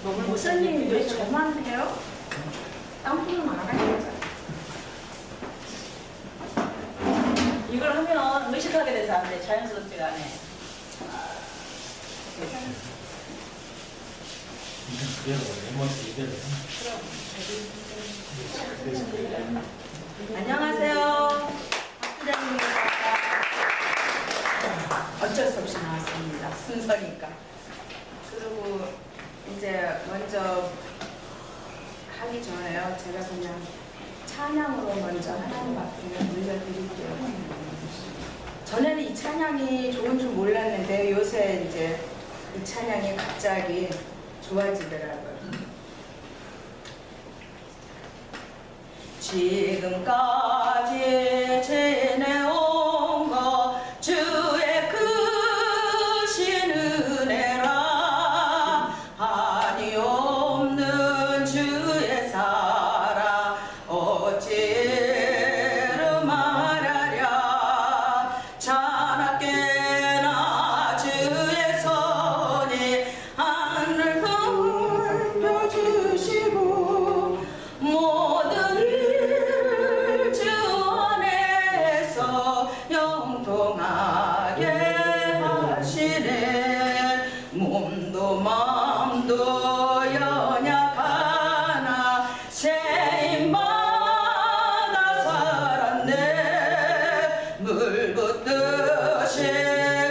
목사님이 왜 저만 해요? 딴 분은 안 하겠죠. 이걸 하면 의식하게 돼서 안 돼. 자연스럽지가 않아. 그래도 레몬스 이대로. 안녕하세요. 박수장입니다. 어쩔 수 없이 나왔습니다. 순서니까. 그리고 이제 먼저 하기 전에요. 제가 그냥 찬양으로 먼저 하나님 앞에 올려드릴게요. 전에는 이 찬양이 좋은 줄 몰랐는데 요새 이제 이 찬양이 갑자기 좋아지더라고요. 지금까지 지내온 것 주의 크신 은혜라 한이 없는 주의 사랑 어찌로 말하랴 자나깨나 주의 손이 하늘 넓혀주시고 모든 일을 주 안에서 영통하게 하시네 몸도 마음도 연약하나 세임받아 살았네 물 붓듯이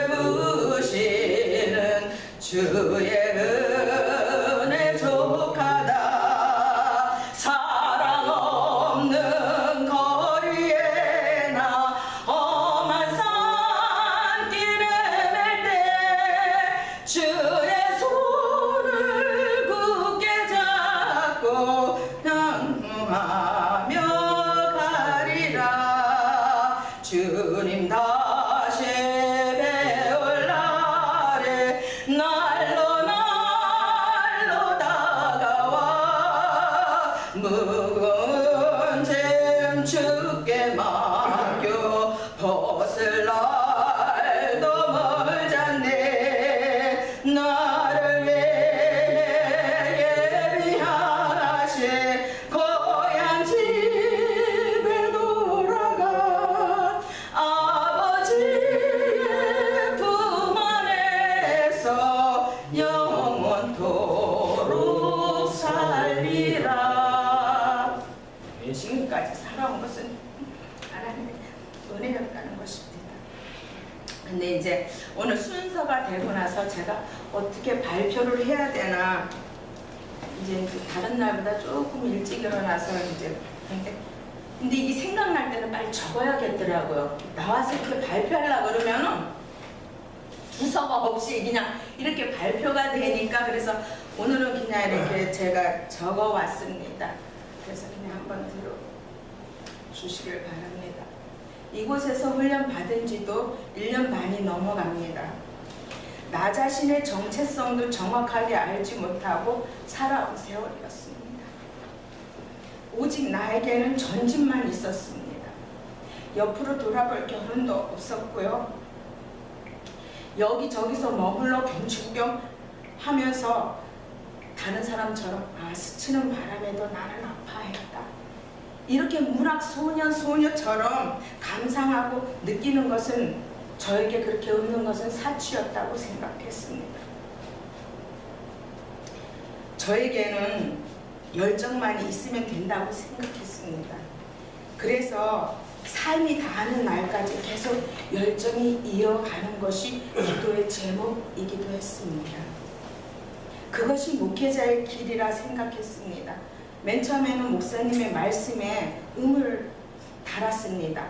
부으시는 주의 은혜 족하다 사랑 없는 거리에 나 험한 산길을 맬 때 주의 손을 굳게 잡고 난무하며 가리라 주님 다시 배울 날에 날로 다가와 무거운 짐 주께 맡겨 벗을 날도 멀잖네 나를 위해 예비하신 고향 집에 돌아가 아버지의 품 안에서 영원토록 살리라. 지금까지 살아온 것은 하나님의 은혜였다는 것입니다. 근데 이제 오늘 순서가 되고 나서 제가 어떻게 발표를 해야 되나 이제 다른 날보다 조금 일찍 일어나서 이제 근데 이게 생각날 때는 빨리 적어야겠더라고요. 나와서 이렇게 발표하려고 그러면은 두서가 없이 그냥 이렇게 발표가 되니까 그래서 오늘은 그냥 이렇게 제가 적어 왔습니다. 그래서 그냥 한번 들어주시길 바랍니다. 이곳에서 훈련 받은 지도 1년 반이 넘어갑니다. 나 자신의 정체성도 정확하게 알지 못하고 살아온 세월이었습니다. 오직 나에게는 전집만 있었습니다. 옆으로 돌아볼 겨를도 없었고요. 여기저기서 머물러 경축경 하면서 다른 사람처럼 스치는 바람에도 나는 아파했다. 이렇게 문학 소녀처럼 감상하고 느끼는 것은 저에게 그렇게 없는 것은 사치였다고 생각했습니다. 저에게는 열정만이 있으면 된다고 생각했습니다. 그래서 삶이 다하는 날까지 계속 열정이 이어가는 것이 기도의 제목이기도 했습니다. 그것이 목회자의 길이라 생각했습니다. 맨 처음에는 목사님의 말씀에 음을 달았습니다.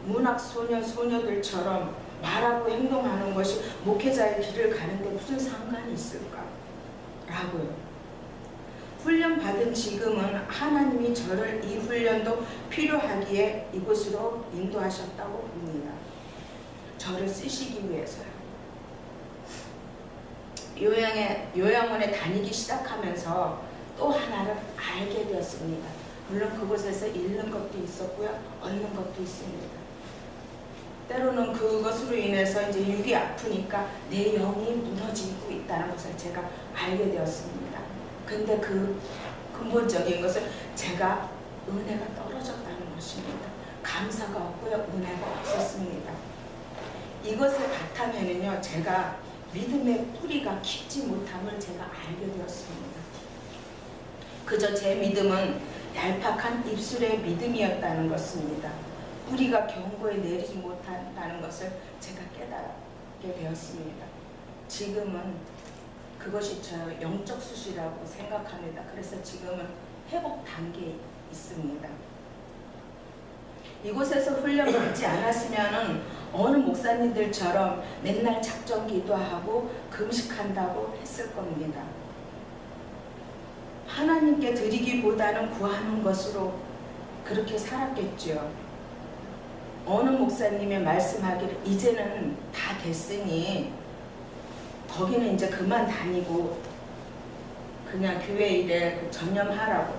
문학 소녀들처럼 말하고 행동하는 것이 목회자의 길을 가는데 무슨 상관이 있을까? 라고요. 훈련 받은 지금은 하나님이 저를 이 훈련도 필요하기에 이곳으로 인도하셨다고 봅니다. 저를 쓰시기 위해서요. 요양원에 다니기 시작하면서 또 하나를 알게 되었습니다. 물론 그곳에서 잃는 것도 있었고요, 얻는 것도 있습니다. 때로는 그것으로 인해서 이제 육이 아프니까 내 영이 무너지고 있다는 것을 제가 알게 되었습니다. 근데 그 근본적인 것은 제가 은혜가 떨어졌다는 것입니다. 감사가 없고요, 은혜가 없었습니다. 이것을 바탕에는요, 제가 믿음의 뿌리가 깊지 못함을 제가 알게 되었습니다. 그저 제 믿음은 얄팍한 입술의 믿음이었다는 것입니다. 뿌리가 경고에 내리지 못한다는 것을 제가 깨닫게 되었습니다. 지금은 그것이 저 영적 수시라고 생각합니다. 그래서 지금은 회복 단계에 있습니다. 이곳에서 훈련 받지 않았으면 어느 목사님들처럼 맨날 작정 기도하고 금식한다고 했을 겁니다. 하나님께 드리기보다는 구하는 것으로 그렇게 살았겠죠. 어느 목사님이 말씀하기를 이제는 다 됐으니 거기는 이제 그만 다니고 그냥 교회 일에 전념하라고.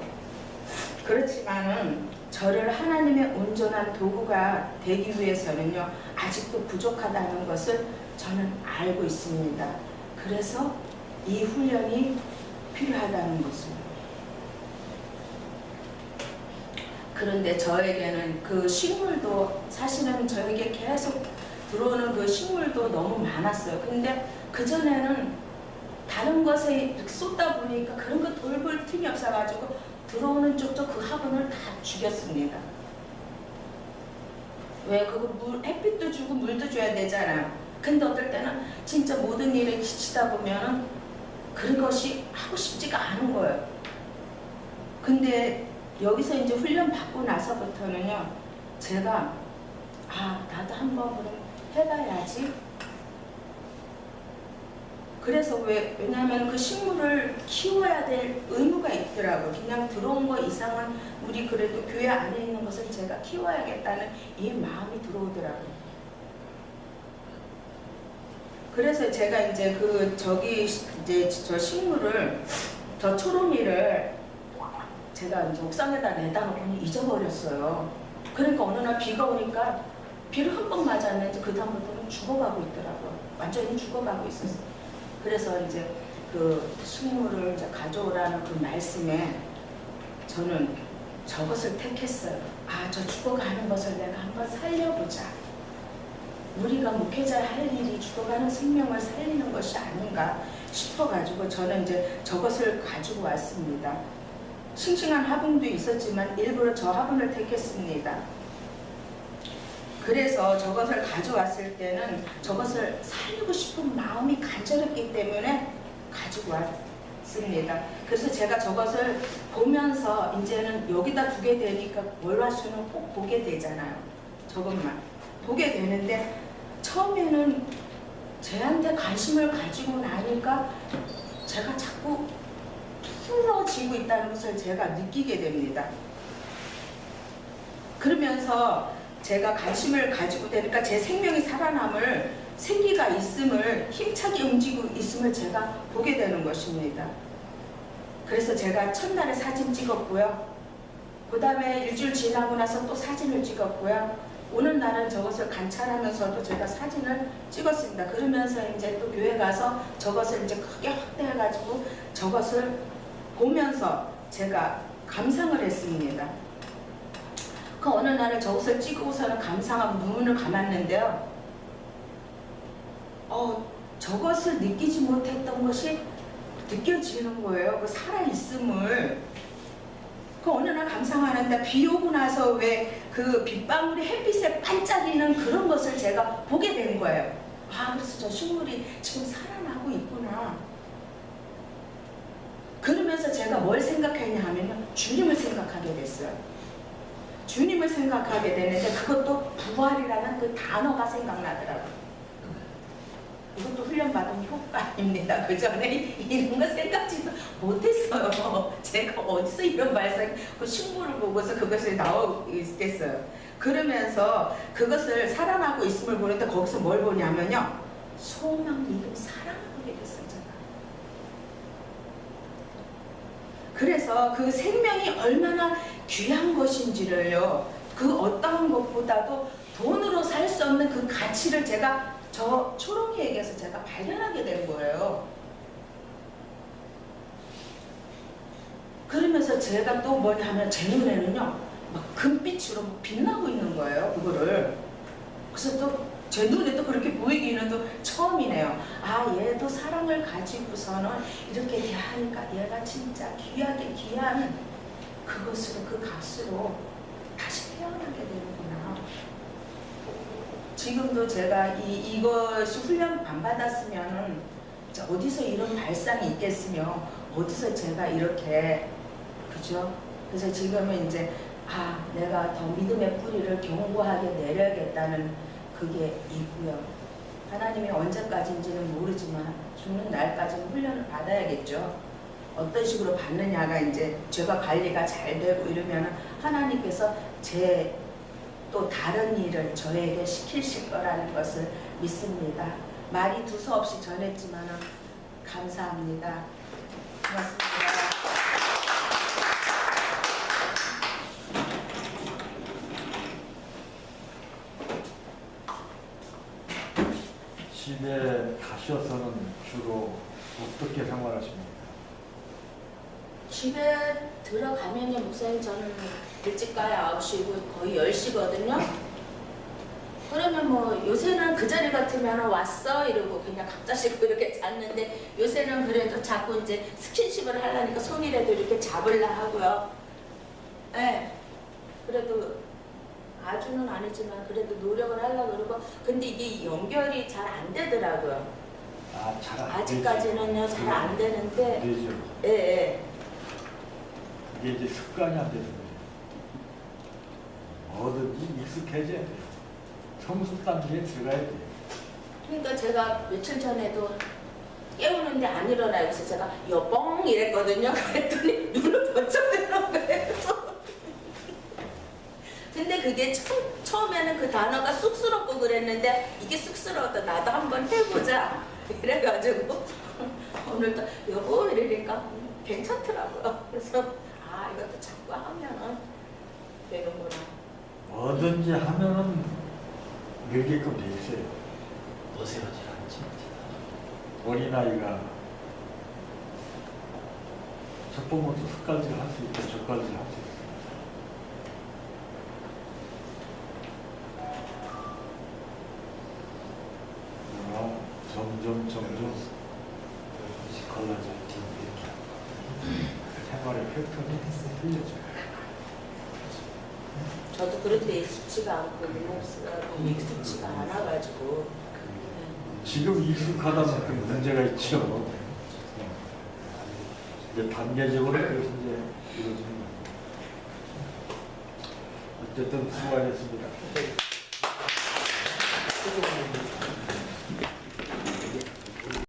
그렇지만은 저를 하나님의 온전한 도구가 되기 위해서는요, 아직도 부족하다는 것을 저는 알고 있습니다. 그래서 이 훈련이 필요하다는 것을. 그런데 저에게는 그 식물도 사실은 저에게 계속 들어오는 그 식물도 너무 많았어요. 근데 그전에는 다른 것에 쏟다 보니까 그런 거 돌볼 틈이 없어가지고 들어오는 쪽도 그 화분을 다 죽였습니다. 왜? 그거 햇빛도 주고 물도 줘야 되잖아요. 근데 어떨 때는 진짜 모든 일에 지치다 보면은 그런 것이 하고 싶지가 않은 거예요. 근데 여기서 이제 훈련 받고 나서부터는요, 제가 나도 한번 그럼 해봐야지. 그래서 왜냐하면 그 식물을 키워야 될 의무가 있더라고요. 그냥 들어온 거 이상은 우리 그래도 교회 안에 있는 것을 제가 키워야겠다는 이 마음이 들어오더라고요. 그래서 제가 이제 이제 저 식물을, 저 초롱이를 제가 이제 옥상에다 내다 놓고 잊어버렸어요. 그러니까 어느 날 비가 오니까 비를 흠뻑 맞았는지 그 다음부터는 죽어가고 있더라고요. 완전히 죽어가고 있었어요. 그래서 이제 그 식물을 이제 가져오라는 그 말씀에 저는 저것을 택했어요. 저 죽어가는 것을 내가 한번 살려보자. 우리가 목회자 할 일이 죽어가는 생명을 살리는 것이 아닌가 싶어가지고 저는 이제 저것을 가지고 왔습니다. 싱싱한 화분도 있었지만 일부러 저 화분을 택했습니다. 그래서 저것을 가져왔을 때는 저것을 살리고 싶은 마음이 간절했기 때문에 가지고 왔습니다. 그래서 제가 저것을 보면서 이제는 여기다 두게 되니까 월화수는 꼭 보게 되잖아요. 저것만 보게 되는데 처음에는 쟤한테 관심을 가지고 나니까 제가 자꾸 풀어지고 있다는 것을 제가 느끼게 됩니다. 그러면서 제가 관심을 가지고 되니까 제 생명이 살아남을 생기가 있음을, 힘차게 움직이고 있음을 제가 보게 되는 것입니다. 그래서 제가 첫날에 사진 찍었고요. 그 다음에 일주일 지나고 나서 또 사진을 찍었고요. 오는 날은 저것을 관찰하면서도 제가 사진을 찍었습니다. 그러면서 이제 또 교회 가서 저것을 이제 크게 확대해가지고 저것을 보면서 제가 감상을 했습니다. 그 어느 날은 저것을 찍고서는 감상하고 눈을 감았는데요. 저것을 느끼지 못했던 것이 느껴지는 거예요. 그 살아있음을. 그 어느 날 감상하는데 비 오고 나서 왜 그 빗방울이 햇빛에 반짝이는 그런 것을 제가 보게 된 거예요. 그래서 저 식물이 지금 살아나고 있구나. 그러면서 제가 뭘 생각했냐 하면요, 주님을 생각하게 됐어요. 주님을 생각하게 되는데 그것도 부활이라는 그 단어가 생각나더라고요. 이것도 훈련받은 효과입니다. 그 전에 이런 거 생각지도 못했어요. 제가 어디서 이런 발상, 그 식물을 보고서 그것이 나오겠어요. 그러면서 그것을 살아나고 있음을 보는데 거기서 뭘 보냐면요, 소망, 믿음, 사랑을 보게 됐어요. 제가. 그래서 그 생명이 얼마나 귀한 것인지를요, 그 어떠한 것보다도 돈으로 살 수 없는 그 가치를 제가 저 초롱이에게서 제가 발견하게 된 거예요. 그러면서 제가 또 뭐냐 하면 제 눈에는요 막 금빛으로 막 빛나고 있는 거예요 그거를. 그래서 또 제 눈에 또 그렇게 보이기는 또 처음이네요. 아 얘도 사랑을 가지고서는 이렇게 대하니까 얘가 진짜 귀하게 귀한 그것으로 그 값으로 다시 태어나게 되는구나. 지금도 제가 이것이 훈련 안 받았으면은 어디서 이런 발상이 있겠으며 어디서 제가 이렇게 그죠? 그래서 지금은 이제 아 내가 더 믿음의 뿌리를 견고하게 내려야겠다는 그게 있고요. 하나님이 언제까지인지는 모르지만 죽는 날까지는 훈련을 받아야겠죠. 어떤 식으로 받느냐가 이제 죄가 관리가 잘 되고 이러면 하나님께서 제 또 다른 일을 저에게 시키실 거라는 것을 믿습니다. 말이 두서없이 전했지만 감사합니다. 고맙습니다. 집에 가셔서는 주로 어떻게 생활하십니까? 집에 들어가면요 목사님 저는 일찍 가야 9시고 거의 10시거든요. 그러면 뭐 요새는 그 자리 같으면 왔어 이러고 그냥 각자 씻고 이렇게 잤는데 요새는 그래도 자꾸 이제 스킨십을 하려니까 손이라도 이렇게 잡으려 하고요. 네. 그래도 아주는 아니지만 그래도 노력을 하려고 그러고 근데 이게 연결이 잘 안 되더라고요. 아, 잘 안 아직까지는요 잘 안 되는데 되죠. 예, 예. 이게 이제 습관이 안 되는 거죠. 뭐든지 익숙해져야 돼요. 성숙 단계에 들어가야 돼요. 그러니까 제가 며칠 전에도 깨우는데 안 일어나요. 그래서 제가 여뻥 이랬거든요. 그랬더니 눈을 번쩍 뜨는 거예요. 근데 그게 처음에는 그 단어가 쑥스럽고 그랬는데 이게 쑥스러웠다. 나도 한번 해보자. 이래가지고 오늘도 여보 이러니까 괜찮더라고요. 그래서 아 이것도 자꾸 하면은 되는구나. 뭐든지 하면은 늘게끔 돼 있어요. 어색하지 않지. 어린아이가 첫 번부터 습관질 할 수 있고 젓갈질 할 수 있어요. 점점 걸러져 생활의 패턴이 틀려져요. 저도 그런데 익숙치가 않고 너무 익숙치가 않아가지고 지금 익숙하다면 그 문제가 있죠. 이제 단계적으로 그것이 이제 이루어지는 거예요. 어쨌든 수고하셨습니다.